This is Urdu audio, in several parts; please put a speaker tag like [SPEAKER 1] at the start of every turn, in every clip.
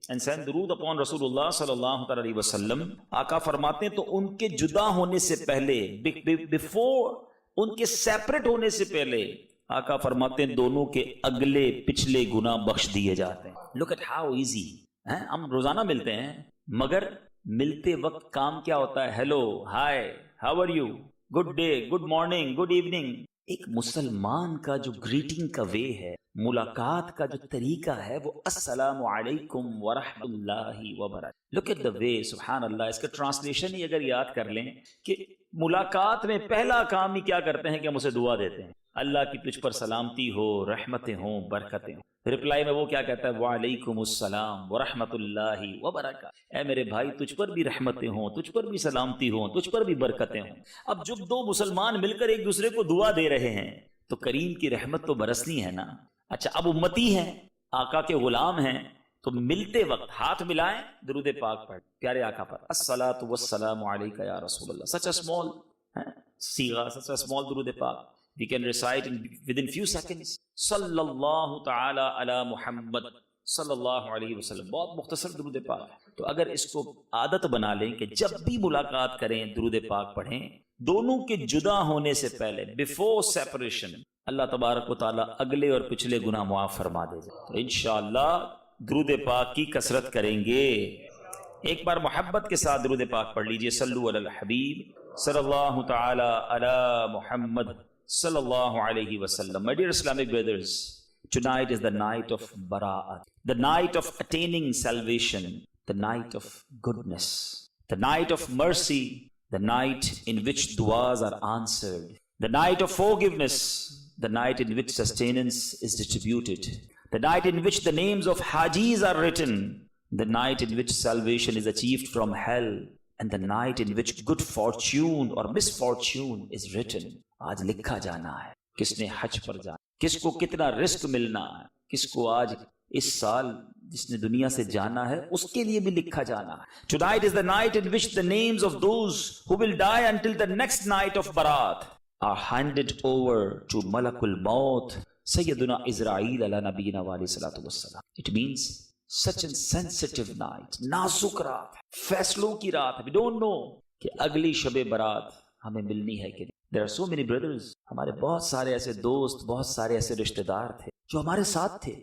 [SPEAKER 1] and send درود upon Rasulullah sallallahu alaihi wasallam. آقا فرماتے ہیں تو ان کے جدا ہونے سے پہلے before ان کے سیپریٹ ہونے سے پہلے آقا فرماتے ہیں دونوں کے اگلے پچھلے گناہ بخش دیے جاتے ہیں. Look at how easy. ہم روزانہ ملتے ہیں مگر ملتے وقت کام کیا ہوتا ہے؟ Hello, hi, how are you, good day, good morning, good evening. ایک مسلمان کا جو گریٹنگ کا وے ہے، ملاقات کا جو طریقہ ہے وہ السلام علیکم ورحمۃ اللہ وبرکاتہ. لک ایٹ دا وے، سبحان اللہ. اس کا ٹرانسلیشن ہی اگر یاد کر لیں کہ ملاقات میں پہلا کام ہی کیا کرتے ہیں کہ ہم اسے دعا دیتے ہیں، اللہ کی تجھ پر سلامتی ہو، رحمتیں ہوں، برکتیں ہوں. رپلائی میں وہ کیا کہتا ہے؟ وعلیکم السلام ورحمۃ اللہ وبرکاتہ. اے میرے بھائی تجھ پر بھی رحمتیں ہوں، تجھ پر بھی سلامتی ہوں، تجھ پر بھی برکتیں ہوں. اب جب دو مسلمان مل کر ایک دوسرے کو دعا دے رہے ہیں تو کریم کی رحمت تو برسنی ہے نا. اچھا اب امتی ہیں، آقا کے غلام ہیں، تو ملتے وقت ہاتھ ملائیں، درود پاک پڑھ پیارے آقا پر. الصلاۃ والسلام علیک یا رسول اللہ. سچ a small صیغہ، such a small درود پاک. We can recite within few seconds. صلی اللہ تعالی علی محمد صلی اللہ علیہ وسلم. بہت مختصر درود پاک. تو اگر اس کو عادت بنا لیں کہ جب بھی ملاقات کریں درود پاک پڑھیں، دونوں کے جدا ہونے سے پہلے before separation، اللہ تبارک و تعالیٰ اگلے اور پچھلے گناہ معاف فرما دے گا. تو انشاءاللہ درود پاک کی کثرت کریں گے. ایک بار محبت کے ساتھ درود پاک پڑھ لیجئے. صلو علی الحبیب صلی اللہ تعالی علی محمد صلی اللہ علیہ وسلم. My dear Islamic brothers, tonight is the night of bara'at, the night of attaining salvation, the night of goodness, the night of mercy, the night in which du'as are answered, the night of forgiveness, the night in which sustenance is distributed, the night in which the names of hajis are written, the night in which salvation is achieved from hell, and the night in which good fortune or misfortune is written. آج لکھا جانا ہے کس نے حج پر جانا، کس کو کتنا رزق ملنا ہے، کس کو آج اس سال جس نے دنیا سے جانا ہے اس کے لیے بھی لکھا جانا ہے. Tonight is the night in which the names of those who will die until the next night of Barat are handed over to Malakul Maut Sayyiduna Israel ala nabiyina wa alayhi salatu wassalam. It means such a sensitive night, نازک رات، فیصلوں کی رات. We don't know کہ اگلی شب برات ہمیں ملنی ہے کہ نہیں. There are so many brothers. ہمارے بہت سارے ایسے دوست، بہت سارے ایسے رشتہ دار تھے جو ہمارے ساتھ تھے،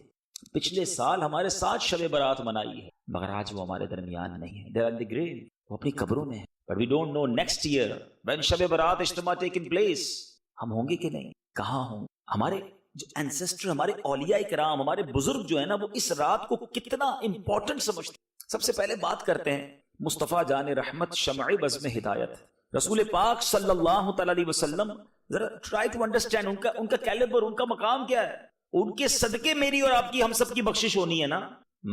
[SPEAKER 1] پچھلے سال ہمارے ساتھ شب برات منائی ہے، مگر آج وہ ہمارے درمیان نہیں ہے. They are in the grave. وہ اپنی قبروں میں ہیں. But we don't know next year when Shab Barat اجتماع taking place ہم ہوں گے کہ نہیں، کہاں ہوں. ہمارے جو اینسسٹر، ہمارے اولیاء کرام، ہمارے بزرگ جو ہیں نا، وہ اس رات کو کتنا امپورٹنٹ سمجھتے ہیں. سب سے پہلے بات کرتے ہیں مصطفیٰ جان رحمت شمع بزم ہدایت رسول پاک صلی اللہ تعالی علیہ وسلم. ذرا ٹرائی ٹو انڈرسٹینڈ ان کا کیلیبر، ان کا مقام کیا ہے. ان کے صدقے میری اور آپ کی، ہم سب کی بخشش ہونی ہے نا.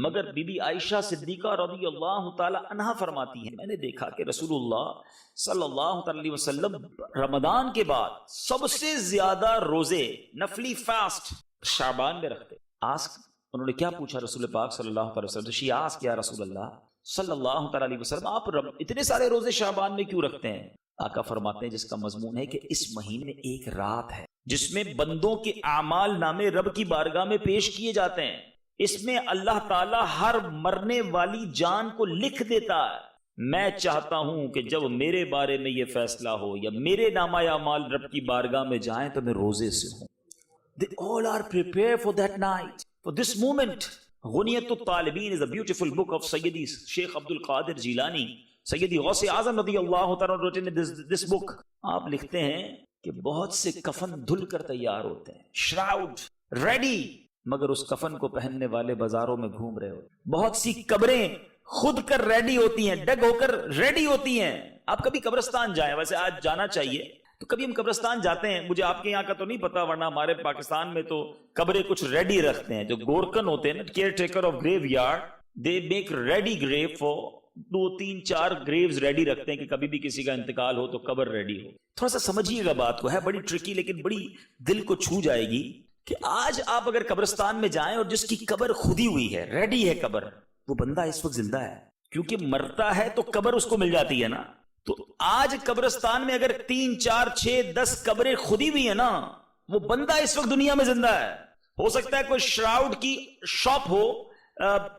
[SPEAKER 1] مگر بی بی عائشہ صدیقہ رضی اللہ تعالی عنہا فرماتی ہیں، میں نے دیکھا کہ رسول اللہ صلی اللہ تعالی علیہ وسلم رمضان کے بعد سب سے زیادہ روزے نفلی فاسٹ شعبان میں رکھتے. انہوں نے کیا پوچھا رسول پاک صلی اللہ علیہ وسلم؟ شی آسک یا رسول اللہ صلی اللہ تعالی علیہ وسلم، آپ اتنے سارے روزے شعبان میں کیوں رکھتے ہیں؟ آقا فرماتے ہیں جس کا مضمون ہے کہ اس مہینے میں ایک رات ہے جس میں بندوں کے اعمال نامے رب کی بارگاہ میں پیش کیے جاتے ہیں. اس میں اللہ تعالیٰ ہر مرنے والی جان کو لکھ دیتا ہے. میں چاہتا ہوں کہ جب میرے بارے میں یہ فیصلہ ہو یا میرے نامہ اعمال رب کی بارگاہ میں جائیں تو میں روزے سے ہوں. They all are prepared for that night, for this moment. غنیت الطالبین is a beautiful book of سیدی شیخ عبد القادر جیلانی، سیدی غوث اعظم رضی اللہ تعالیٰ عنہ. this book آپ لکھتے ہیں کہ بہت سے کفن دھل کر تیار ہوتے ہیں، شراؤڈ ریڈی، مگر اس کفن کو پہننے والے بازاروں میں گھوم رہے ہوتے. بہت سی قبریں خود کر ریڈی ہوتی ہیں، ڈگ ہو کر ریڈی ہوتی ہیں. آپ کبھی قبرستان جائیں، ویسے آج جانا چاہیے. تو کبھی ہم قبرستان جاتے ہیں، مجھے آپ کے یہاں کا تو نہیں پتا، ورنہ ہمارے پاکستان میں تو قبریں کچھ ریڈی رکھتے ہیں. جو گورکن ہوتے ہیں نا، caretaker of graveyard, they make ready grave for 2-3-4 graves ready رکھتے ہیں کہ کبھی بھی کسی کا انتقال ہو تو قبر ریڈی ہو. تھوڑا سا سمجھیے گا بات کو، ہے بڑی ٹرکی لیکن بڑی دل کو چھو جائے گی کہ آج آپ اگر قبرستان میں جائیں اور جس کی قبر خودی ہوئی ہے، ریڈی ہے قبر، وہ بندہ اس وقت زندہ ہے، کیونکہ مرتا ہے تو قبر اس کو مل جاتی ہے نا. تو آج قبرستان میں اگر 3-4-6-10 قبریں خودی ہوئی ہیں نا، وہ بندہ اس وقت دنیا میں زندہ ہے. ہو سکتا ہے کوئی شراؤڈ کی شاپ ہو،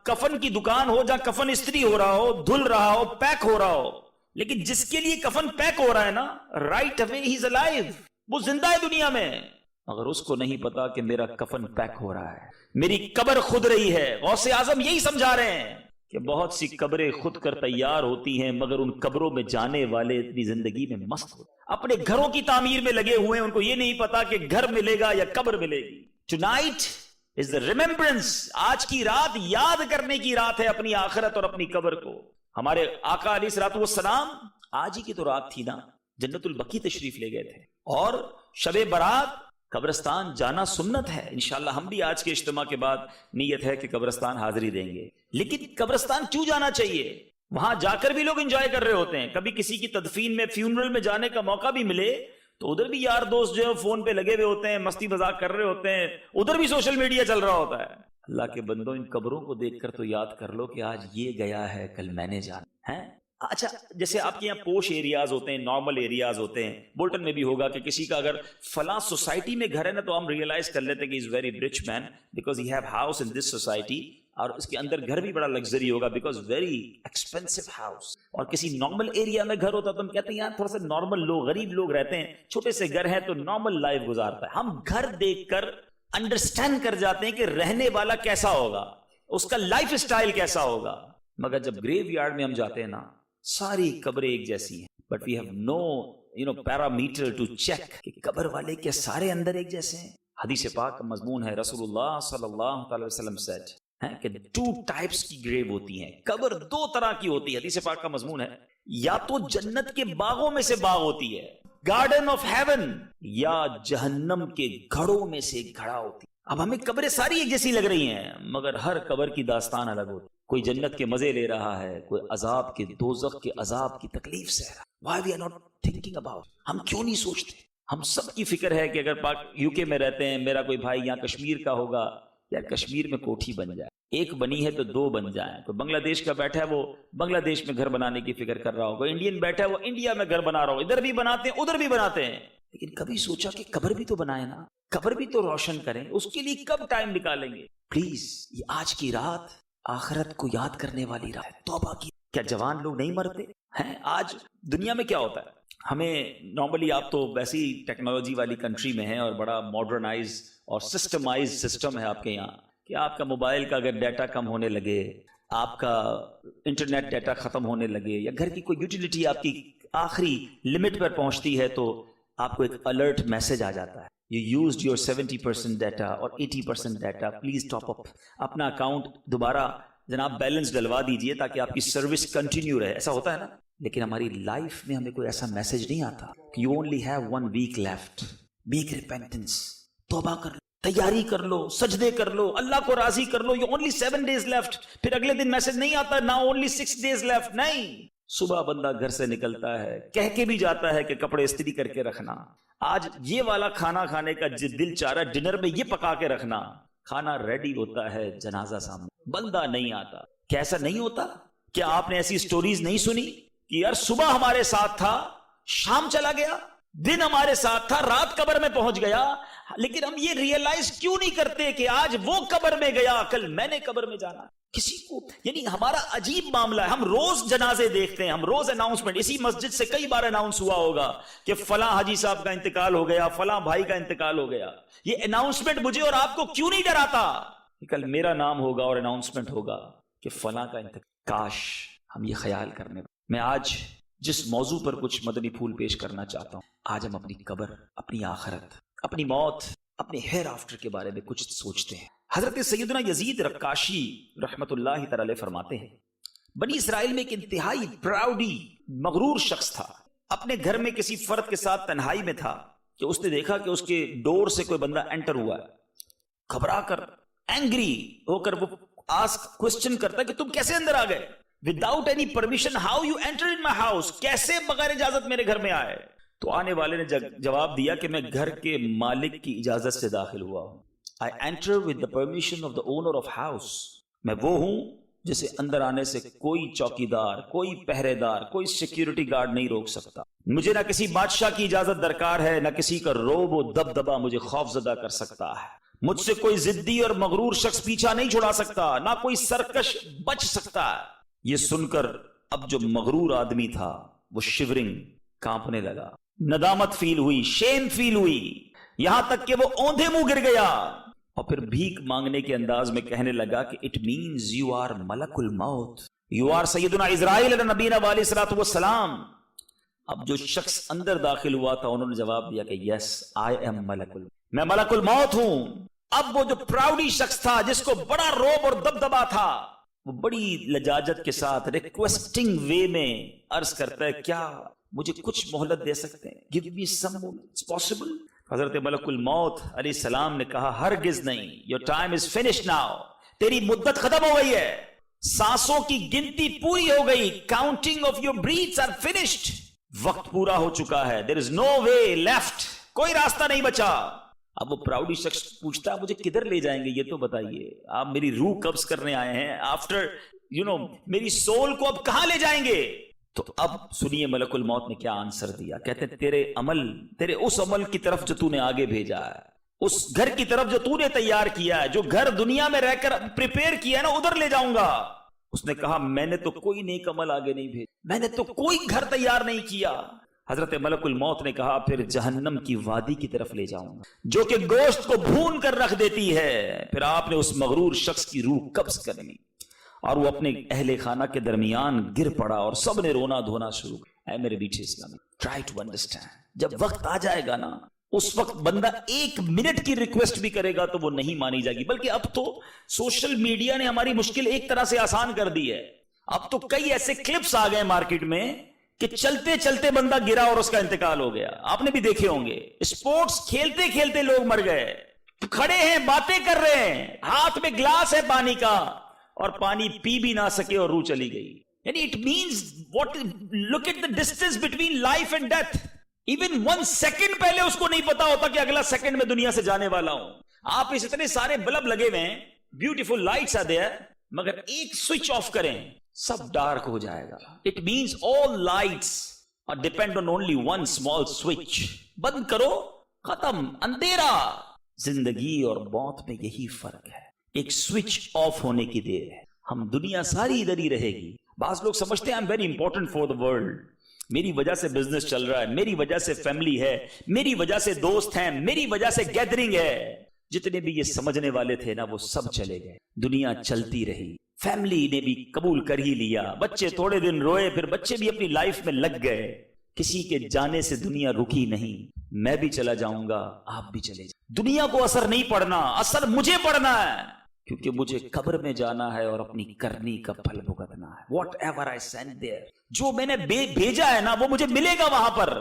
[SPEAKER 1] کفن کی دکان ہو جہاں کفن استری ہو رہا ہو, دھل رہا ہو, پیک ہو رہا ہو, لیکن جس کے لیے کفن پیک ہو رہا ہے نا, right away he is alive, وہ زندہ ہے دنیا میں. مگر اس کو نہیں پتا کہ میرا کفن پیک ہو رہا ہے, میری قبر خود رہی ہے. غوث اعظم یہی سمجھا رہے ہیں کہ بہت سی قبریں خود کر تیار ہوتی ہیں, مگر ان قبروں میں جانے والے اپنی زندگی میں مست ہوتے, اپنے گھروں کی تعمیر میں لگے ہوئے ہیں, ان کو یہ نہیں پتا کہ گھر ملے گا یا قبر ملے گی. Tonight is the remembrance, آج کی رات یاد کرنے کی رات ہے اپنی آخرت اور اپنی قبر کو. ہمارے آقا علیہ الصلوۃ والسلام آج ہی کی تو رات تھی نا, جنت البقیع تشریف لے گئے تھے, اور شب برات قبرستان جانا سنت ہے. انشاءاللہ ہم بھی آج کے اجتماع کے بعد نیت ہے کہ قبرستان حاضری دیں گے. لیکن قبرستان کیوں جانا چاہیے؟ وہاں جا کر بھی لوگ انجوائے کر رہے ہوتے ہیں. کبھی کسی کی تدفین میں, فیونرل میں جانے کا موقع بھی ملے تو ادھر بھی یار دوست جو ہے فون پہ لگے ہوئے ہوتے ہیں, مستی مذاق کر رہے ہوتے ہیں, ادھر بھی سوشل میڈیا چل رہا ہوتا ہے. اللہ کے بندوں, ان قبروں کو دیکھ کر تو یاد کر لو کہ آج یہ گیا ہے, کل میں نے جانا ہے. اچھا, جیسے آپ کے یہاں پوش ایریاز ہوتے ہیں, نارمل ایریاز ہوتے ہیں, بولٹن میں بھی ہوگا کہ کسی کا اگر فلاں سوسائٹی میں گھر ہے نا, تو ہم ریئلائز کر لیتے ہیں کہ is very rich man because he have house in this society, اور اس کے اندر گھر بھی بڑا لگژری ہوگا بیکاز ویری ایکسپینسو ہاؤس. اور کسی نارمل ایریا میں گھر ہوتا تو ہم کہتے ہیں یار تھوڑا سا نارمل لوگ, غریب لوگ رہتے ہیں, چھوٹے سے گھر ہیں تو نارمل لائف گزارتا ہے. ہم گھر دیکھ کر انڈرسٹینڈ کر جاتے ہیں کہ رہنے والا کیسا ہوگا, اس کا لائف اسٹائل کیسا ہوگا. مگر جب گریو یارڈ میں ہم جاتے ہیں نا, ساری قبریں ایک جیسی ہیں, but we have no parameter to check کہ قبر والے کیا سارے اندر ایک جیسے ہیں. حدیث پاک کا مضمون ہے, رسول اللہ صلی اللہ علیہ وسلم said کہ 2 ٹائپس کی گریو ہوتی ہیں. قبر 2 طرح کی ہوتی ہے. حدیث پاک کا مضمون ہے, یا تو جنت کے باغوں میں سے باغ ہوتی ہے, گارڈن آف ہیون, یا جہنم کے گھڑوں میں سے گھڑا ہوتی ہے. اب ہمیں قبریں ساری ایک جیسی لگ رہی ہیں, مگر ہر قبر کی داستان الگ ہوتی ہے. کوئی جنت کے مزے لے رہا ہے, کوئی عذاب کے, دوزخ کے عذاب کی تکلیف سہ رہا ہے. Why we are not thinking about? ہم کیوں نہیں سوچتے؟ ہم سب کی فکر ہے کہ اگر پاک یو کے میں رہتے ہیں, میرا کوئی بھائی یہاں کشمیر کا ہوگا, یا کشمیر میں کوٹھی بن جائے, ایک بنی ہے تو 2 بن جائیں. کوئی بنگلہ دیش کا بیٹھا ہے, وہ بنگلہ دیش میں گھر بنانے کی فکر کر رہا ہو, کوئی انڈین بیٹھا ہے, وہ انڈیا میں گھر بنا رہا ہو. ادھر بھی بناتے ہیں, ادھر بھی بناتے ہیں, لیکن کبھی سوچا کہ قبر بھی تو بنائے نا, قبر بھی تو روشن کریں, اس کے لیے کب ٹائم نکالیں گے؟ پلیز, یہ آج کی رات آخرت کو یاد کرنے والی رات ہے, توبہ کی. کیا جوان لوگ نہیں مرتے ہیں؟ آج دنیا میں کیا ہوتا ہے, ہمیں نارملی, آپ تو ویسے ہی ٹیکنالوجی والی کنٹری میں ہیں اور بڑا ماڈرنائز اور سسٹمائز سسٹم ہے آپ کے یہاں, کہ آپ کا موبائل کا اگر ڈیٹا کم ہونے لگے, آپ کا انٹرنیٹ ڈیٹا ختم ہونے لگے, یا گھر کی کوئی یوٹیلیٹی آپ کی آخری لمٹ پر پہنچتی ہے, تو آپ کو ایک الرٹ میسج آ جاتا ہے, you used your 70% ڈیٹا اور 80% ڈیٹا, پلیز ٹاپ اپ, اپنا اکاؤنٹ دوبارہ جناب بیلنس ڈلوا دیجئے تاکہ آپ کی سروس کنٹینیو رہے. ایسا ہوتا ہے نا. لیکن ہماری لائف میں ہمیں کوئی ایسا میسج نہیں آتا کہ you only have 1 week left, make repentance, توبہ کر لو, تیاری کر لو, سجدے کر لو, اللہ کو راضی کر لو, you only 7 days left. پھر اگلے دن میسج نہیں آتا now only 6 days left. نہیں, صبح بندہ گھر سے نکلتا ہے, کہہ کے بھی جاتا ہے کہ کپڑے استری کر کے رکھنا, آج یہ والا کھانا کھانے کا دل چاہ رہا ہے, ڈنر میں یہ پکا کے رکھنا. کھانا ریڈی ہوتا ہے, جنازہ سامنے, بندہ نہیں آتا. کیسا نہیں ہوتا؟ کیا آپ نے ایسی سٹوریز نہیں سنی کہ یار صبح ہمارے ساتھ تھا, شام چلا گیا, دن ہمارے ساتھ تھا, رات قبر میں پہنچ گیا, لیکن ہم یہ ریئلائز کیوں نہیں کرتے کہ آج وہ قبر میں گیا, کل میں نے قبر میں جانا. کسی کو, یعنی ہمارا عجیب معاملہ ہے. ہم روز جنازے دیکھتے ہیں, ہم روز اناؤنسمنٹ, اسی مسجد سے کئی بار اناؤنس ہوا ہوگا کہ فلاں حاجی صاحب کا انتقال ہو گیا, فلاں بھائی کا انتقال ہو گیا. یہ اناؤنسمنٹ مجھے اور آپ کو کیوں نہیں ڈراتا کہ کل میرا نام ہوگا اور اناؤنسمنٹ ہوگا کہ فلاں کا انتقال. کاش ہم یہ خیال کرنے. میں آج جس موضوع پر کچھ مدنی پھول پیش کرنا چاہتا ہوں, آج ہم اپنی قبر, اپنی آخرت, اپنی موت, اپنے ہیر آفٹر کے بارے میں کچھ سوچتے ہیں. حضرت سیدنا یزید رقاشی رحمت اللہ تعالی علیہ فرماتے ہیں, بنی اسرائیل میں ایک انتہائی پراؤڈی مغرور شخص تھا. اپنے گھر میں کسی فرد کے ساتھ تنہائی میں تھا کہ اس نے دیکھا کہ اس کے ڈور سے کوئی بندہ انٹر ہوا ہے. گھبرا کر, اینگری ہو کر وہ آسک کوسچن کرتا ہے کہ تم کیسے اندر آ گئے, without any permission, how you enter in my house, کیسے بغیر اجازت میرے گھر میں آئے. تو آنے والے نے جواب دیا کہ میں گھر کے مالک کی اجازت سے داخل ہوا ہوں. I enter with the permission of the owner of house. میں وہ ہوں جسے اندر آنے سے کوئی چوکیدار, کوئی پہرے دار, کوئی سیکیورٹی گارڈ نہیں روک سکتا. مجھے نہ کسی بادشاہ کی اجازت درکار ہے, نہ کسی کا روب و دبدبا مجھے خوف زدہ کر سکتا ہے. مجھ سے کوئی ضدی اور مغرور شخص پیچھا نہیں چھڑا سکتا، نہ کوئی سرکش بچ سکتا۔ یہ سن کر اب جو مغرور آدمی تھا وہ شیورنگ، کانپنے لگا، ندامت فیل ہوئی، شیم فیل ہوئی، یہاں تک کہ وہ اوندھے منہ گر گیا اور پھر بھیک مانگنے کے انداز میں کہنے لگا کہ اٹ مینز یو آر ملک الموت، یو آر سیدنا اسرائیل علیہ نبینا علیہ الصلوۃ والسلام۔ اب جو شخص اندر داخل ہوا تھا انہوں نے جواب دیا کہ یس آئی ایم ملک الموت، میں ملک الموت ہوں۔ اب وہ جو پراؤڈی شخص تھا جس کو بڑا روب اور دبدبا تھا، وہ بڑی لجاجت کے ساتھ ریکویسٹنگ وے میں عرض کرتا ہے کیا مجھے کچھ مہلت دے سکتے ہیں؟ Give me some moment. It's possible. حضرت ملک الموت علیہ السلام نے کہا ہرگز نہیں، your time is finished now. تیری مدت ختم ہو گئی ہے، سانسوں کی گنتی پوری ہو گئی، counting of your breaths are finished. وقت پورا ہو چکا ہے، there is no way left. کوئی راستہ نہیں بچا۔ اب وہ پراؤڈی شخص پوچھتا مجھے کدھر لے جائیں گے یہ تو بتائیے، آپ میری روح قبض کرنے آئے ہیں، آفٹر میری سول کو اب کہاں لے جائیں گے؟ تو اب سنیے ملک الموت نے کیا آنسر دیا۔ کہتے ہیں تیرے اس عمل کی طرف جو تو نے آگے بھیجا ہے، اس گھر کی طرف جو تو نے تیار کیا ہے، جو گھر دنیا میں رہ کر پریپیئر کیا ہے نا، ادھر لے جاؤں گا۔ اس نے کہا میں نے تو کوئی نیک عمل آگے نہیں بھیجا، میں نے تو کوئی گھر تیار نہیں کیا۔ حضرت ملک الموت نے کہا پھر جہنم کی وادی کی طرف لے جاؤں گا جو کہ گوشت کو بھون کر رکھ دیتی ہے۔ پھر آپ نے اس مغرور شخص کی روح قبض کر لی اور وہ اپنے اہل خانہ کے درمیان گر پڑا اور سب نے رونا دھونا شروع کیا۔ اے میرے میٹھے اسلامی، ٹرائی ٹو انڈرسٹینڈ، جب وقت آ جائے گا نا، اس وقت بندہ ایک منٹ کی ریکویسٹ بھی کرے گا تو وہ نہیں مانی جائے گی۔ بلکہ اب تو سوشل میڈیا نے ہماری مشکل ایک طرح سے آسان کر دی ہے۔ اب تو کئی ایسے کلپس آ گئے مارکیٹ میں کہ چلتے چلتے بندہ گرا اور اس کا انتقال ہو گیا، آپ نے بھی دیکھے ہوں گے۔ اسپورٹس کھیلتے کھیلتے لوگ مر گئے، کھڑے ہیں باتیں کر رہے ہیں، ہاتھ میں گلاس ہے پانی کا اور پانی پی بھی نہ سکے اور روح چلی گئی۔ یعنی it means what, look at the distance between life and death. Even 1 second پہلے اس کو نہیں پتا ہوتا کہ اگلا سیکنڈ میں دنیا سے جانے والا ہوں۔ آپ اس اتنے سارے بلب لگے ہوئے ہیں، بیوٹیفل لائٹس آر دیئر، مگر ایک سوئچ آف کریں سب ڈارک ہو جائے گا۔ It means all lights are depend on only one small switch. بند کرو، ختم، اندھیرا۔ زندگی اور موت میں یہی فرق ہے، ایک سوئچ آف ہونے کی دیر ہے۔ ہم دنیا ساری ادھر ہی رہے گی۔ بعض لوگ سمجھتے ہیں I am very important for the world, میری وجہ سے بزنس چل رہا ہے، میری وجہ سے فیملی ہے، میری وجہ سے دوست ہیں، میری وجہ سے گیدرنگ ہے۔ جتنے بھی یہ سمجھنے والے تھے نا وہ سب چلے گئے، دنیا چلتی رہی، فیملی نے بھی قبول کر ہی لیا، بچے تھوڑے دن روئے، پھر بچے بھی اپنی لائف میں لگ گئے۔ کسی کے جانے سے دنیا رکی نہیں، میں بھی چلا جاؤں گا، آپ بھی چلے جائیں۔ دنیا کو اثر نہیں پڑنا، اثر مجھے پڑنا ہے، کیونکہ مجھے قبر میں جانا ہے اور اپنی کرنی کا پھل بھگتنا ہے۔ Whatever I send there, جو میں نے بھیجا ہے نا وہ مجھے ملے گا وہاں پر،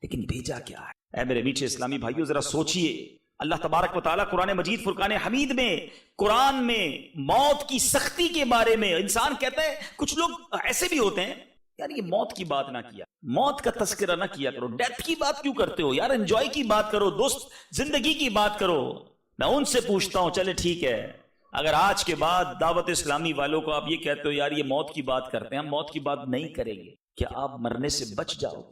[SPEAKER 1] لیکن بھیجا کیا ہے؟ اے میرے میٹھے اسلامی بھائیو، ذرا سوچئے، اللہ تبارک و تعالیٰ قرآن مجید فرقان حمید میں، قرآن میں موت کی سختی کے بارے میں، انسان کہتا ہے، کچھ لوگ ایسے بھی ہوتے ہیں یار یہ موت کی بات نہ کیا، موت کا تذکرہ نہ کیا کرو، ڈیتھ کی بات کیوں کرتے ہو یار، انجوائے کی بات کرو، دوست زندگی کی بات کرو۔ میں ان سے پوچھتا ہوں چلے ٹھیک ہے، اگر آج کے بعد دعوت اسلامی والوں کو آپ یہ کہتے ہو یار یہ موت کی بات کرتے ہیں، ہم موت کی بات نہیں کریں گے، کیا آپ مرنے سے بچ جاؤ؟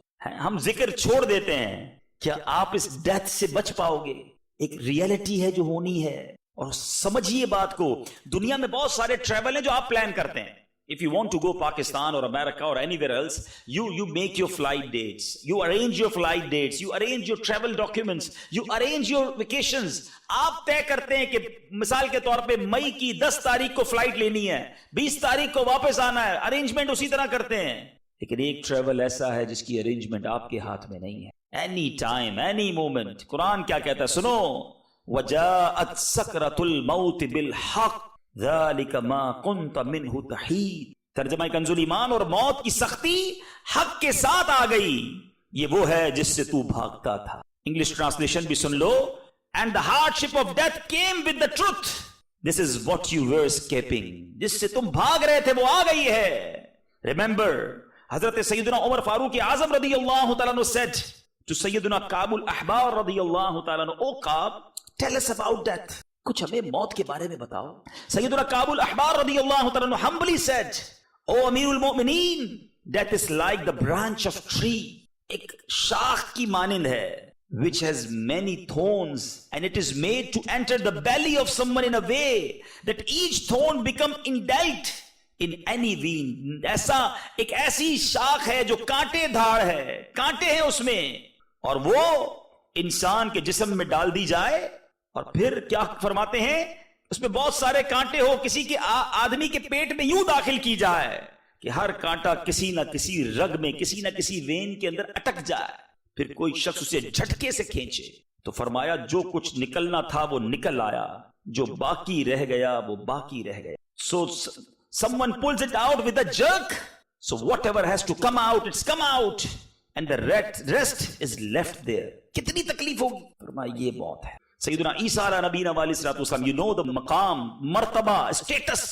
[SPEAKER 1] ہم ذکر چھوڑ دیتے ہیں، کیا آپ اس ڈیتھ سے بچ پاؤ گے؟ ایک ریئلٹی ہے جو ہونی ہے، اور سمجھیے بات کو۔ دنیا میں بہت سارے ٹریول ہیں جو آپ پلان کرتے ہیں۔ If you want to go Pakistan or America or anywhere else, you make your flight dates, you arrange your flight dates, you arrange your travel documents, you arrange your vacations. آپ طے کرتے ہیں کہ مثال کے طور پہ مئی کی 10 تاریخ کو فلائٹ لینی ہے، 20 تاریخ کو واپس آنا ہے، ارینجمنٹ اسی طرح کرتے ہیں۔ لیکن ایک ٹریول ایسا ہے جس کی ارینجمنٹ آپ کے ہاتھ میں نہیں ہے، اینی ٹائم اینی مومنٹ۔ قرآن کیا کہتا ہے سنو، وَجَاءَتْ سَكْرَةُ الْمَوْتِ بِالْحَقِّ ذَلِكَ مَا كُنْتَ مِنْهُ تَحِيدُ۔ ترجمہ کنز ایمان، اور موت کی سختی حق کے ساتھ آ گئی، یہ وہ ہے جس سے تو بھاگتا تھا۔ انگلش ٹرانسلیشن بھی سن لو، and the hardship of death came with the truth, this is what you were escaping، جس سے تم بھاگ رہے تھے وہ آ گئی ہے۔ Remember، حضرت سیدنا عمر فاروق اعظم رضی اللہ تعالیٰ عنہ said to سیدنا کعب الاحبار رضی اللہ تعالیٰ عنہ، او کعب tell us about death، کچھ ہمیں موت کے بارے میں بتاؤ۔ سیدنا کعب الاحبار رضی اللہ تعالیٰ عنہ humbly said، او امیر المؤمنین، death is like the branch of tree، ایک شاخ کی مانند ہے، which has many thorns, and it is made to enter the belly of someone in a way that each thorn become indelt in any vein. ایسا ایک ایسی شاخ ہے جو کانٹے دھاڑ ہے, کانٹے ہیں اس میں, اور وہ انسان کے جسم میں ڈال دی جائے, اور پھر کیا فرماتے ہیں, اس میں بہت سارے کانٹے ہو, کسی کے آدمی کے پیٹ میں یوں داخل کی جائے کہ ہر کانٹا کسی نہ کسی رگ میں, کسی نہ کسی وین کے اندر اٹک جائے, پھر کوئی شخص اسے جھٹکے سے کھینچے. تو فرمایا جو کچھ نکلنا تھا وہ نکل آیا, جو باقی رہ گیا وہ باقی رہ گیا. So someone pulls it out with a jerk, so whatever has to come out, it's come out, and the rest is left there. کتنی تکلیف ہوگی. فرمایا یہ بہت ہے. سیدنا عیسیٰ علیہ نبینا علیہ الصلوۃ والسلام, you know the مقام, مرتبہ, status.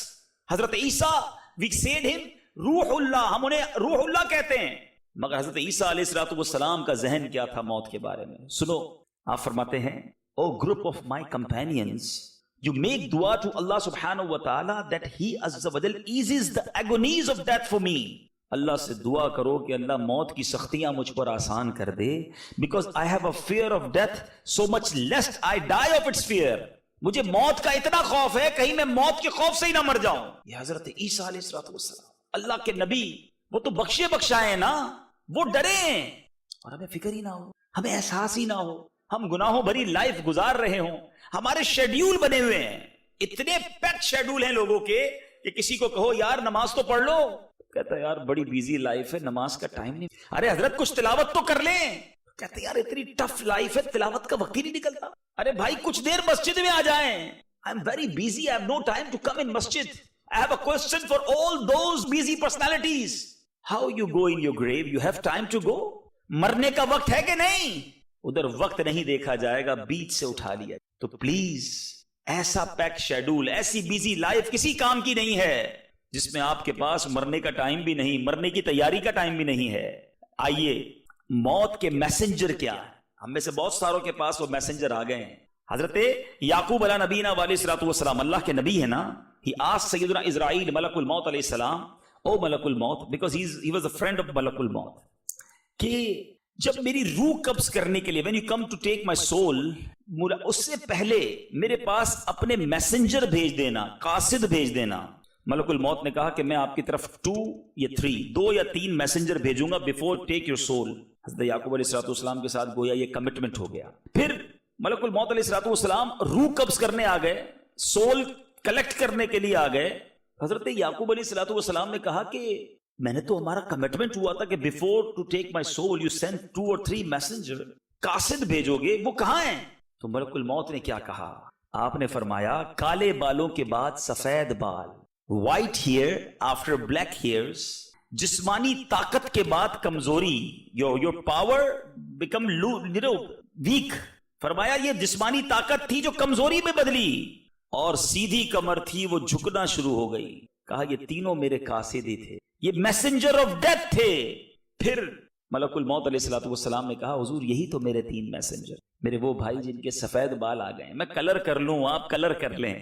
[SPEAKER 1] حضرت عیسیٰ, we said him روح اللہ, ہم انہیں روح اللہ کہتے ہیں. مگر حضرت عیسیٰ علیہ الصلوۃ والسلام کا ذہن کیا تھا موت کے بارے میں؟ سنو, آپ فرماتے ہیں, O group of my companions, you make dua to Allah subhanahu wa ta'ala that he azza wa jal eases the agonies of death for me. اللہ سے دعا کرو کہ اللہ موت کی سختیاں مجھ پر آسان کر دے, because I have a fear of death so much lest I die of its fear. مجھے موت کا اتنا خوف ہے, کہیں میں موت کے خوف سے ہی نہ مر جاؤں. یہ حضرت عیسیٰ علیہ الصلوۃ والسلام, اللہ کے نبی, وہ تو بخشے بخشائے نا, وہ ڈریں اور ہمیں فکر ہی نہ ہو, ہمیں احساس ہی نہ ہو, ہم گناہوں بھری لائف گزار رہے ہوں, ہمارے شیڈیول بنے ہوئے ہیں, اتنے پیک شیڈیول ہیں لوگوں کے کہ کسی کو کہو یار نماز تو پڑھ لو, کہتا ہے یار بڑی بیزی لائف ہے, نماز کا ٹائم نہیں. ارے حضرت کچھ تلاوت تو کر لیں, کہتے یار اتنی ٹف لائف ہے, تلاوت کا وقت ہی نہیں نکلتا. ارے بھائی کچھ دیر مسجد میں آ جائیں. I am very busy, I have no time to come in masjid. I have a question for all those busy personalities. How you go in your grave? You have time to go? مرنے کا وقت ہے کہ نہیں؟ ادھر وقت نہیں دیکھا جائے گا, بیچ سے اٹھا لیا. تو پلیز ایسا پیک شیڈول, ایسی بیزی لائف کسی کام کی نہیں ہے جس میں آپ کے پاس مرنے کا ٹائم بھی نہیں, مرنے کی تیاری کا ٹائم بھی نہیں ہے. آئیے, موت کے میسنجر کیا ہے؟ ہم میں سے بہت ساروں کے پاس وہ میسنجر آ گئے ہیں. حضرت یعقوب علیہ نبینا علیہ الصلوۃ والسلام, اللہ کے نبی ہے نا, he asked سیدنا اسرائیل ملک الموت علیہ السلام, او ملک الموت, because he was a friend of ملک الموت, کہ جب میری روح قبض کرنے کے لیے, when you come to take my soul, اس سے پہلے میرے پاس اپنے میسنجر بھیج دینا, قاصد بھیج دینا. ملک الموت نے کہا کہ میں آپ کی طرف 2 یا 3 یا 3 میسنجر بھیجوں گا before take your soul. حضرت یعقوب علیہ الصلوۃ والسلام کے ساتھ گویا یہ کمٹمنٹ ہو گیا. پھر ملک الموت علیہ الصلوۃ والسلام روح قبض کرنے آ گئے, سول کلیکٹ کرنے کے لیے آ گئے. حضرت یعقوب علیہ الصلوۃ والسلام نے کہا کہ میں نے تو, ہمارا کمٹمنٹ ہوا تھا کہ before to take my soul you send 2 or 3 messenger, قاصد بھیجو گے, وہ کہاں ہیں؟ تو ملک الموت نے کیا کہا؟ آپ نے فرمایا کالے بالوں کے بعد سفید بال, white hair after black hairs, جسمانی طاقت کے بعد کمزوری, your power become weak. فرمایا یہ جسمانی طاقت تھی جو کمزوری میں بدلی, اور سیدھی کمر تھی وہ جھکنا شروع ہو گئی. کہا یہ تینوں میرے قاصد ہی تھے, یہ میسنجر آف ڈیتھ تھے. پھر ملک الموت علیہ الصلوۃ والسلام نے کہا حضور یہی تو میرے 3 میسنجر, میرے وہ بھائی جن کے سفید بال آ گئے, میں کلر کر لوں, آپ کلر کر لیں,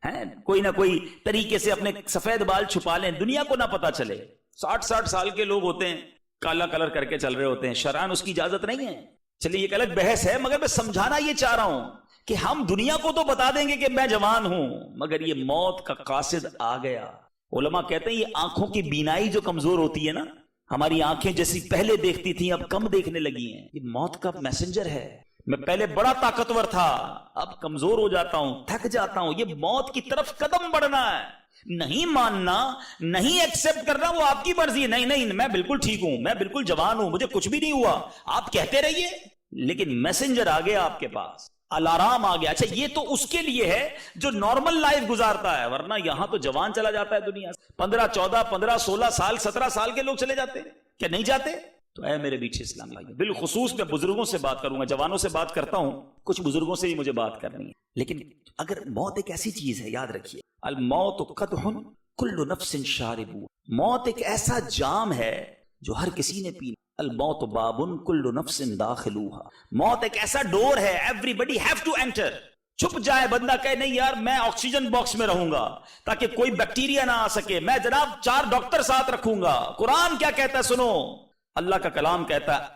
[SPEAKER 1] ہیں کوئی نہ کوئی طریقے سے اپنے سفید بال چھپا لیں, دنیا کو نہ پتا چلے. 60 سال کے لوگ ہوتے ہیں, کالا کلر کر کے چل رہے ہوتے ہیں, شرعاً اس کی اجازت نہیں ہے. چلیے ایک الگ بحث ہے, مگر میں سمجھانا یہ چاہ رہا ہوں کہ ہم دنیا کو تو بتا دیں گے کہ میں جوان ہوں, مگر یہ موت کا قاصد آ گیا. علماء کہتے ہیں یہ آنکھوں کی بینائی جو کمزور ہوتی ہے نا, ہماری آنکھیں جیسی پہلے دیکھتی تھیں اب کم دیکھنے لگی ہیں, یہ موت کا میسنجر ہے. میں پہلے بڑا طاقتور تھا, اب کمزور ہو جاتا ہوں, تھک جاتا ہوں. یہ موت کی طرف قدم بڑھنا ہے, نہیں ماننا, نہیں ایکسپٹ کرنا, وہ آپ کی مرضی ہے. نہیں میں بالکل ٹھیک ہوں, میں بالکل جوان ہوں, مجھے کچھ بھی نہیں ہوا, آپ کہتے رہیے, لیکن میسنجر آ گیا آپ کے پاس, الارام آ گیا. اچھا یہ تو اس کے لیے ہے جو نارمل لائف گزارتا ہے, ورنہ یہاں تو جوان چلا جاتا ہے دنیا سے, 15, 14, 15, 16 سال, 17 سال کے لوگ چلے جاتے ہیں, کیا نہیں جاتے؟ تو اے میرے بیچ اسلام بھائی, بالخصوص میں بزرگوں سے بات کروں گا, جوانوں سے بات کرتا ہوں, کچھ بزرگوں سے بھی مجھے بات کرنی ہے. لیکن اگر موت ایک ایسی چیز ہے, یاد رکھیے, الموت قدح کل نفس شارب, موت ایک ایسا جام ہے جو ہر کسی نے پینا. الموت باب کل نفس داخلوها, موت ایک ایسا ڈور ہے, everybody have to enter. چھپ جائے بندہ, کہے نہیں یار میں آکسیجن باکس میں رہوں گا تاکہ کوئی بیکٹیریا نہ آ سکے, میں جناب 4 ڈاکٹر ساتھ رکھوں گا. قرآن کیا کہتا ہے سنو, اللہ کا کلام کہتا ہے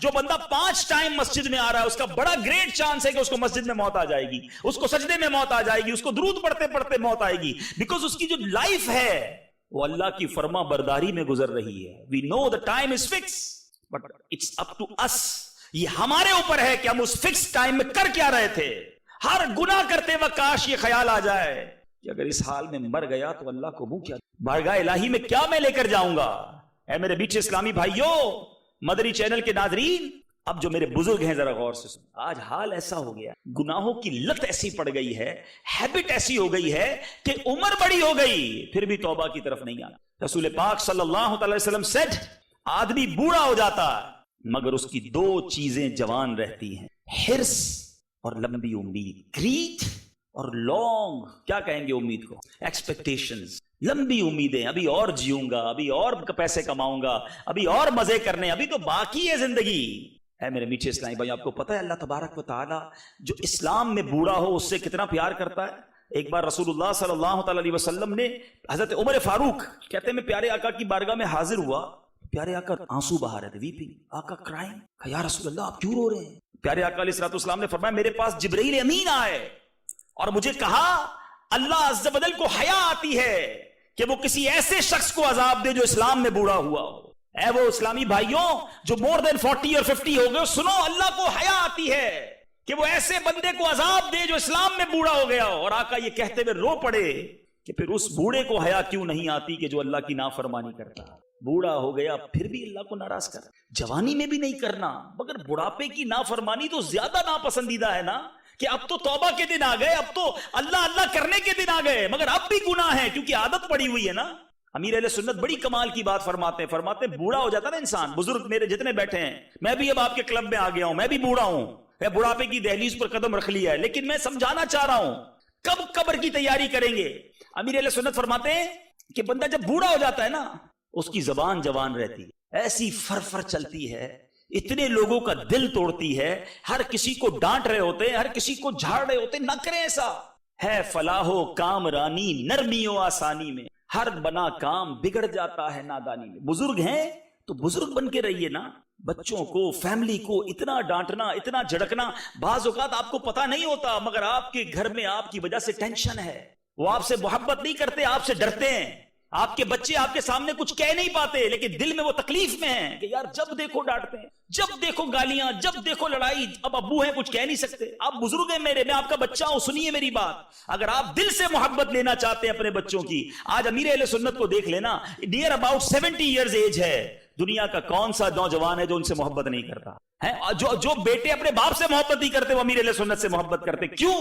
[SPEAKER 1] جو بندہ 5 ٹائم مسجد میں آ رہا ہے اس کا بڑا گریٹ چانس ہے کہ اس کو مسجد میں موت آ جائے گی, اس کو سجدے میں موت آ جائے گی, اس کو درود پڑھتے پڑھتے موت آئے گی, بیکاز اس کی جو لائف ہے وہ اللہ کی فرما برداری میں گزر رہی ہے. We know the time is fix but it's up to us. یہ ہمارے اوپر ہے کہ ہم اس فکس ٹائم میں کر کیا رہے تھے. ہر گناہ کرتے وقت کاش یہ خیال آ جائے کہ اگر اس حال میں مر گیا تو اللہ کو منہ کیا, بارگاہ الہی میں کیا میں لے کر جاؤں گا. اے میرے بیچ اسلامی بھائیوں, مدری چینل کے ناظرین, اب جو میرے بزرگ ہیں ذرا غور سے سن. آج حال ایسا ہو گیا, گناہوں کی لت ایسی پڑ گئی ہے, ہیبٹ ایسی ہو گئی ہے کہ عمر بڑی ہو گئی پھر بھی توبہ کی طرف نہیں آنا. رسول پاک صلی اللہ علیہ وسلم said, آدمی بوڑھا ہو جاتا مگر اس کی 2 چیزیں جوان رہتی ہیں, حرص اور لمبی امید. گریڈ اور لانگ, کیا کہیں گے امید کو, ایکسپیکٹیشنز, لمبی امیدیں. ابھی اور جیوں گا, ابھی اور پیسے کماؤں گا, ابھی اور مزے کرنے, ابھی تو باقی ہے زندگی. اے میرے میٹھے اسلامی بھائی, آپ کو پتہ ہے اللہ تبارک و تعالی جو اسلام میں بوڑھا ہو اس سے کتنا پیار کرتا ہے. ایک بار رسول اللہ صلی اللہ تعالی علیہ وسلم نے حضرت عمر فاروق کہتے ہیں میں پیارے آقا کی بارگاہ میں حاضر ہوا, پیارے آقا آنسو بہا رہے تھے, ویپنگ, آقا کرائنگ. کہا یا رسول اللہ آپ کیوں رو رہے ہیں؟ پیارے آقا علیہ الصلوۃ والسلام نے فرمایا میرے پاس جبرائیل امین آئے اور مجھے کہا اللہ عز و جل کو حیا آتی ہے کہ وہ کسی ایسے شخص کو عذاب دے جو اسلام میں بوڑھا ہوا ہو. اے وہ اسلامی بھائیوں جو مور دین 40 اور 50 ہو گئے, سنو اللہ کو حیا آتی ہے کہ وہ ایسے بندے کو عذاب دے جو اسلام میں بوڑھا ہو گیا ہو. اور آقا یہ کہتے ہوئے رو پڑے کہ پھر اس بوڑھے کو حیا کیوں نہیں آتی کہ جو اللہ کی نافرمانی کرتا. بوڑھا ہو گیا پھر بھی اللہ کو ناراض کر, جوانی میں بھی نہیں کرنا, مگر بڑھاپے کی نافرمانی تو زیادہ ناپسندیدہ ہے نا, کہ اب تو توبہ کے دن آ گئے, اب تو اللہ اللہ کرنے کے دن آ گئے, مگر اب بھی گناہ ہے کیونکہ عادت پڑی ہوئی ہے نا. امیر اہل سنت بڑی کمال کی بات فرماتے ہیں بوڑھا ہو جاتا نا انسان. بزرگ میرے جتنے بیٹھے ہیں, میں بھی اب آپ کے کلب میں آ گیا ہوں, میں بھی بوڑھا ہوں, میں بڑھاپے کی دہلیز پر قدم رکھ لیا ہے, لیکن میں سمجھانا چاہ رہا ہوں کب قبر کی تیاری کریں گے. امیر اہل سنت فرماتے ہیں کہ بندہ جب بوڑھا ہو جاتا ہے نا اس کی زبان جوان رہتی ہے, ایسی فرفر چلتی ہے, اتنے لوگوں کا دل توڑتی ہے, ہر کسی کو ڈانٹ رہے ہوتے ہیں, ہر کسی کو جھاڑ رہے ہوتے ہیں. نہ کریں ایسا. ہے فلاح و کام رانی نرمی و آسانی میں, ہر بنا کام بگڑ جاتا ہے نادانی میں. بزرگ ہیں تو بزرگ بن کے رہیے نا. بچوں کو, فیملی کو اتنا ڈانٹنا, اتنا جھڑکنا, بعض اوقات آپ کو پتا نہیں ہوتا مگر آپ کے گھر میں آپ کی وجہ سے ٹینشن ہے. وہ آپ سے محبت نہیں کرتے, آپ سے ڈرتے ہیں. آپ کے بچے آپ کے سامنے کچھ کہہ نہیں پاتے لیکن دل میں وہ تکلیف میں ہیں کہ یار جب دیکھو ڈانٹتے ہیں, جب دیکھو گالیاں, جب دیکھو لڑائی. اب ابو ہیں کچھ کہہ نہیں سکتے, آپ بزرگ ہیں میرے, میں آپ کا بچہ ہوں, سنیے میری بات. اگر آپ دل سے محبت لینا چاہتے ہیں اپنے بچوں کی, آج امیر اہل سنت کو دیکھ لینا, ڈیئر اباؤٹ 70 ایئرز ایج ہے. دنیا کا کون سا نوجوان ہے جو ان سے محبت نہیں کرتا ہے؟ جو بیٹے اپنے باپ سے محبت نہیں کرتے وہ امیر اہل سنت سے محبت کرتے. کیوں؟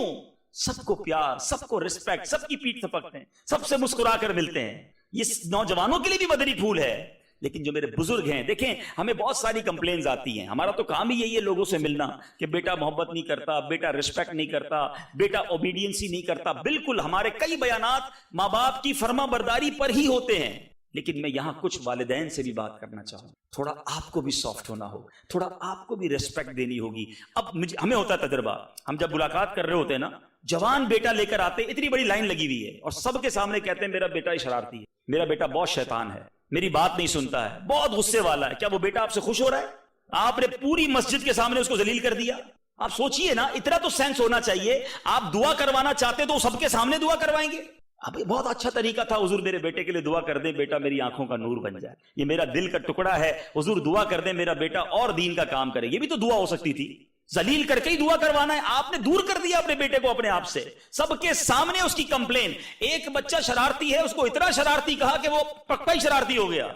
[SPEAKER 1] سب کو پیار, سب کو رسپیکٹ, سب کی پیٹھ تھپکتے ہیں, سب سے مسکرا کر ملتے ہیں. یہ نوجوانوں کے لیے بھی مدنی پھول ہے. لیکن جو میرے بزرگ ہیں, دیکھیں ہمیں بہت ساری کمپلینز آتی ہیں, ہمارا تو کام ہی یہی ہے لوگوں سے ملنا کہ بیٹا محبت نہیں کرتا, بیٹا رسپیکٹ نہیں کرتا, بیٹا اوبیڈینسی نہیں کرتا. بالکل ہمارے کئی بیانات ماں باپ کی فرما برداری پر ہی ہوتے ہیں. لیکن میں یہاں کچھ والدین سے بھی بات کرنا چاہوں, تھوڑا آپ کو بھی سافٹ ہونا ہو, تھوڑا آپ کو بھی ریسپیکٹ دینی ہوگی. اب ہمیں ہوتا ہے تجربہ, ہم جب ملاقات کر رہے ہوتے ہیں نا, جوان بیٹا لے کر آتے, اتنی بڑی لائن لگی ہوئی ہے اور سب کے سامنے کہتے ہیں میرا بیٹا شرارتی ہے, میرا بیٹا بہت شیطان ہے, میری بات نہیں سنتا ہے, بہت غصے والا ہے. کیا وہ بیٹا آپ سے خوش ہو رہا ہے؟ آپ نے پوری مسجد کے سامنے اس کو ذلیل کر دیا. آپ سوچئے نا, اتنا تو سینس ہونا چاہیے. آپ دعا کروانا چاہتے تو سب کے سامنے دعا کروائیں گے. اب یہ بہت اچھا طریقہ تھا, حضور میرے بیٹے کے لیے دعا کر دیں, بیٹا میری آنکھوں کا نور بن جائے, یہ میرا دل کا ٹکڑا ہے, حضور دعا کر دیں میرا بیٹا اور دین کا کام کرے. یہ بھی تو دعا ہو سکتی تھی. ذلیل کر کے ہی دعا کروانا ہے. آپ نے دور کر دیا اپنے بیٹے کو اپنے آپ سے, سب کے سامنے اس کی کمپلین. ایک بچہ شرارتی ہے, اس کو اتنا شرارتی کہا کہ وہ پکا ہی شرارتی ہو گیا,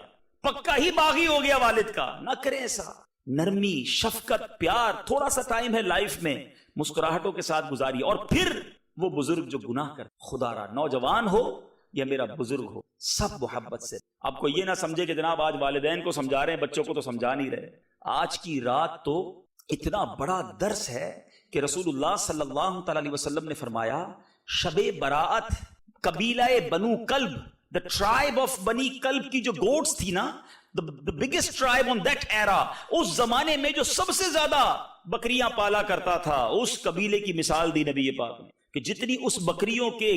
[SPEAKER 1] پکا ہی باغی ہو گیا والد کا. نہ کریں ایسا. نرمی, شفقت, پیار, تھوڑا سا ٹائم ہے لائف میں, مسکراہٹوں کے ساتھ گزاریے. اور پھر وہ بزرگ جو گناہ کر, خدا را نوجوان ہو یا میرا بزرگ ہو, سب محبت سے. آپ کو یہ نہ سمجھے کہ جناب آج والدین کو سمجھا رہے ہیں, بچوں کو تو سمجھا نہیں رہے. آج کی رات تو اتنا بڑا درس ہے کہ رسول اللہ صلی اللہ تعالی علیہ وسلم نے فرمایا شب براعت, قبیلہ بنو کلب, the tribe of بنی کلب کی جو گوٹس تھی نا, the biggest tribe on that era, اس زمانے میں جو سب سے زیادہ بکریاں پالا کرتا تھا, اس قبیلے کی مثال دی نبی پاک نے کہ جتنی اس بکریوں کے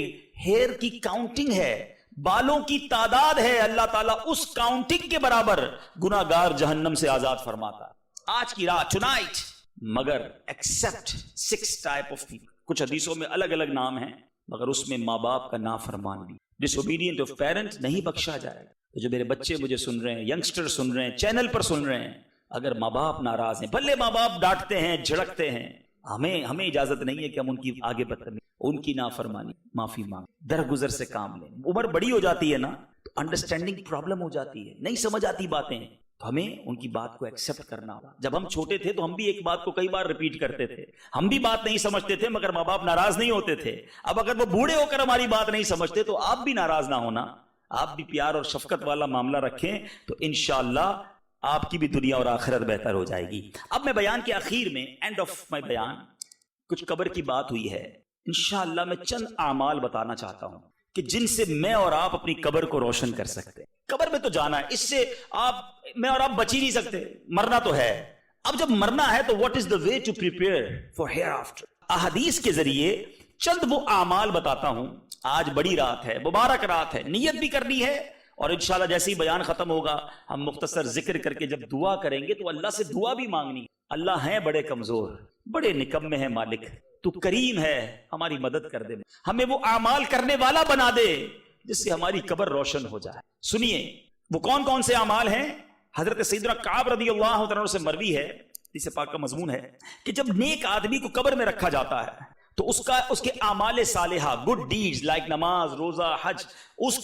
[SPEAKER 1] ہیئر کی کاؤنٹنگ ہے, بالوں کی تعداد ہے اللہ تعالیٰ اس کاؤنٹنگ کے برابر گناہگار جہنم سے آزاد فرماتا آج کی رات ٹونائٹ. مگر ایکسپٹ 6 ٹائپ آف پیپل. کچھ حدیثوں میں الگ الگ نام ہیں مگر اس میں ماں باپ کا نافرمان بھی, ڈس اوبیڈینٹ آف پیرنٹ نہیں بخشا جائے گا. تو جو میرے بچے مجھے سن رہے ہیں, ینگسٹر سن رہے ہیں, چینل پر سن رہے ہیں, اگر ماں باپ ناراض ہیں, بھلے ماں باپ ڈانٹتے ہیں جھڑکتے ہیں, ہمیں اجازت نہیں ہے کہ ہم ان کی آگے بدتمیزی, ان کی نافرمانی, معافی مانگ, درگزر سے کام لیں. عمر بڑی ہو جاتی ہے نا تو انڈرسٹینڈنگ پرابلم ہو جاتی ہے, نہیں سمجھ آتی باتیں, تو ہمیں ان کی بات کو ایکسپٹ کرنا ہوگا. جب ہم چھوٹے تھے تو ہم بھی ایک بات کو کئی بار ریپیٹ کرتے تھے, ہم بھی بات نہیں سمجھتے تھے مگر ماں باپ ناراض نہیں ہوتے تھے. اب اگر وہ بوڑھے ہو کر ہماری بات نہیں سمجھتے تو آپ بھی ناراض نہ ہونا, آپ بھی پیار اور شفقت والا معاملہ رکھیں تو انشاءاللہ آپ کی بھی دنیا اور آخرت بہتر ہو جائے گی. اب میں بیان کے آخر میں, اینڈ آف مائی بیان, کچھ قبر کی بات ہوئی ہے, انشاءاللہ میں چند اعمال بتانا چاہتا ہوں کہ جن سے میں اور آپ اپنی قبر کو روشن کر سکتے ہیں. قبر میں تو جانا ہے, اس سے میں اور آپ بچ ہی نہیں سکتے, مرنا تو ہے. اب جب مرنا ہے تو what is the way to prepare for hereafter. احادیث کے ذریعے چند وہ اعمال بتاتا ہوں. آج بڑی رات ہے, مبارک رات ہے, نیت بھی کرنی ہے, اور انشاءاللہ جیسے ہی بیان ختم ہوگا ہم مختصر ذکر کر کے جب دعا کریں گے تو اللہ سے دعا بھی مانگنی. اللہ ہیں بڑے کمزور, بڑے نکمے ہیں مالک, تو کریم ہے, ہماری مدد کر دے, ہمیں وہ اعمال کرنے والا بنا دے جس سے ہماری قبر روشن ہو جائے. سنیے وہ کون کون سے اعمال ہیں. حضرت سیدنا کعب رضی اللہ عنہ سے مروی ہے, حدیث پاک کا مضمون ہے کہ جب نیک آدمی کو قبر میں رکھا جاتا ہے تو اس کے اعمال صالحہ, گڈ ڈیڈز لائک نماز, روزہ, حج, اس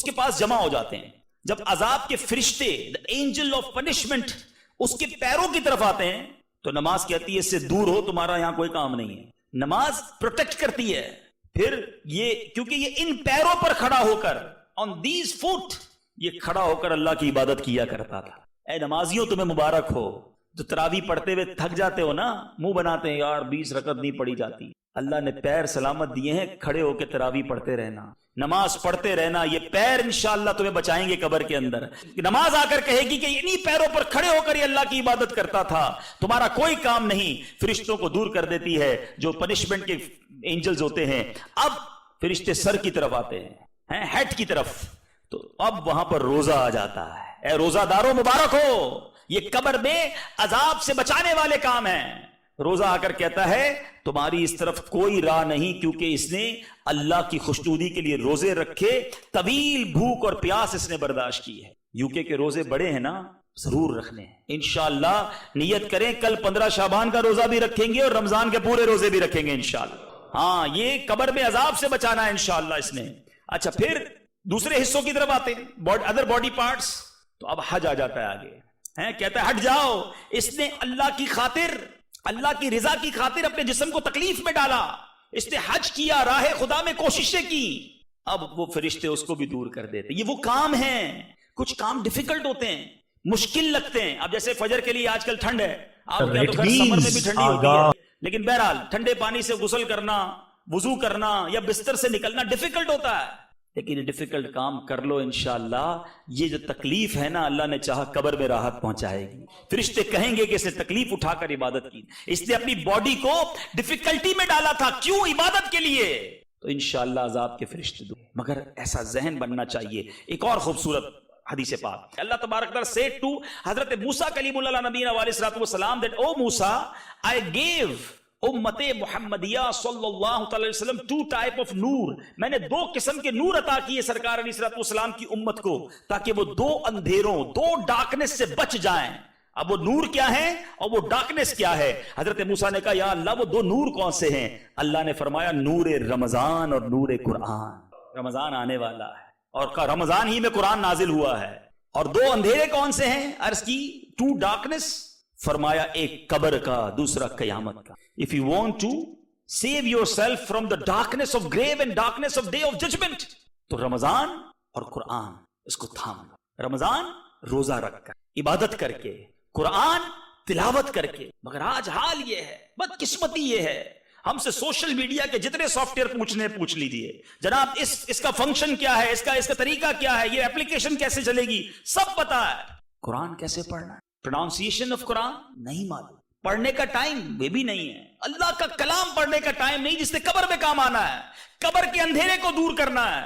[SPEAKER 1] کے پاس جمع ہو جاتے ہیں. جب عذاب کے فرشتے, the angel of punishment, اس کے پیروں کی طرف آتے ہیں تو نماز کہتی ہے اس سے دور ہو, تمہارا یہاں کوئی کام نہیں ہے. نماز پروٹیکٹ کرتی ہے. پھر یہ کیونکہ یہ ان پیروں پر کھڑا ہو کر, on these foot, یہ کھڑا ہو کر اللہ کی عبادت کیا کرتا تھا. اے نمازیوں تمہیں مبارک ہو, جو تراویح پڑھتے ہوئے تھک جاتے ہو نا, منہ بناتے ہیں یار 20 رکعت نہیں پڑھی جاتی, اللہ نے پیر سلامت دیے ہیں, کھڑے ہو کے تراویح پڑھتے رہنا, نماز پڑھتے رہنا, یہ پیر انشاءاللہ تمہیں بچائیں گے قبر کے اندر. نماز آ کر کہے گی کہ انہی پیروں پر کھڑے ہو کر یہ اللہ کی عبادت کرتا تھا, تمہارا کوئی کام نہیں. فرشتوں کو دور کر دیتی ہے جو پنشمنٹ کے اینجلز ہوتے ہیں. اب فرشتے سر کی طرف آتے ہیں, ہیڈ کی طرف, تو اب وہاں پر روزہ آ جاتا ہے. اے روزہ داروں مبارک ہو, یہ قبر میں عذاب سے بچانے والے کام ہیں. روزہ آ کر کہتا ہے تمہاری اس طرف کوئی راہ نہیں, کیونکہ اس نے اللہ کی خوشنودی کے لیے روزے رکھے, طویل بھوک اور پیاس اس نے برداشت کی ہے. یوکے کے روزے بڑے ہیں نا, ضرور رکھنے ہیں انشاءاللہ. نیت کریں کل 15 شعبان کا روزہ بھی رکھیں گے اور رمضان کے پورے روزے بھی رکھیں گے انشاءاللہ. ہاں, یہ قبر میں عذاب سے بچانا ہے انشاءاللہ اس نے. اچھا, پھر دوسرے حصوں کی طرف آتے ہیں, ادر باڈی پارٹس. تو اب حج آ جاتا ہے آگے, کہتا ہے ہٹ جاؤ. اس نے اللہ کی خاطر, اللہ کی رضا کی خاطر اپنے جسم کو تکلیف میں ڈالا, اس نے حج کیا, راہ خدا میں کوششیں کی. اب وہ فرشتے اس کو بھی دور کر دیتے. یہ وہ کام ہیں, کچھ کام ڈیفیکلٹ ہوتے ہیں, مشکل لگتے ہیں. اب جیسے فجر کے لیے آج کل ٹھنڈ ہے, آپ کیا تو گھر سمر میں بھی ٹھنڈی ہوتی ہے, لیکن بہرحال ٹھنڈے پانی سے غسل کرنا, وضو کرنا یا بستر سے نکلنا ڈیفیکلٹ ہوتا ہے. لیکن یہ ڈیفیکلٹ کام کر لو انشاءاللہ. یہ جو تکلیف ہے نا, اللہ نے چاہا قبر میں راحت پہنچائے گی. فرشتے کہیں گے کہ اس نے تکلیف اٹھا کر عبادت کی, اس نے اپنی باڈی کو ڈیفیکلٹی میں ڈالا تھا, کیوں؟ عبادت کے لیے. تو انشاءاللہ عذاب کے فرشتے دو, مگر ایسا ذہن بننا چاہیے. ایک اور خوبصورت حدیث پاک, اللہ تبارک تعالیٰ said to حضرت موسیٰ کلیم اللہ نبینا علیہ السلام that O Musa, I gave امت محمدیہ صلی اللہ علیہ وسلم 2 type of نور. میں نے 2 قسم کے نور عطا کیے سرکار علیہ السلام کی امت کو, تاکہ وہ 2 اندھیروں, 2 ڈارکنس سے بچ جائیں. اب وہ نور کیا ہے اور وہ ڈارکنس کیا ہے؟ حضرت موسیٰ نے کہا یا اللہ وہ 2 نور کون سے ہیں؟ اللہ نے فرمایا نور رمضان اور نور قرآن. رمضان آنے والا ہے اور رمضان ہی میں قرآن نازل ہوا ہے. اور 2 اندھیرے کون سے ہیں؟ عرض کی 2 ڈارکنس. فرمایا ایک قبر کا, دوسرا قیامت کا. If you want to save yourself from the darkness of grave and darkness of day of judgment, تو رمضان اور قرآن اس کو تھام لو. رمضان روزہ رکھ کر, عبادت کر کے, قرآن تلاوت کر کے. مگر آج حال یہ ہے, بدقسمتی یہ ہے, ہم سے سوشل میڈیا کے جتنے سافٹ ویئر پوچھ لیجیے, جناب اس کا فنکشن کیا ہے, اس کا طریقہ کیا ہے, یہ اپلیکیشن کیسے چلے گی, سب پتا ہے. قرآن کیسے پڑھنا ہے, پروننسیشن آف قرآن نہیں معلوم, پڑھنے کا ٹائم وہ بھی نہیں ہے, اللہ کا کلام پڑھنے کا ٹائم نہیں جس سے قبر میں کام آنا ہے, قبر کے اندھیرے کو دور کرنا ہے.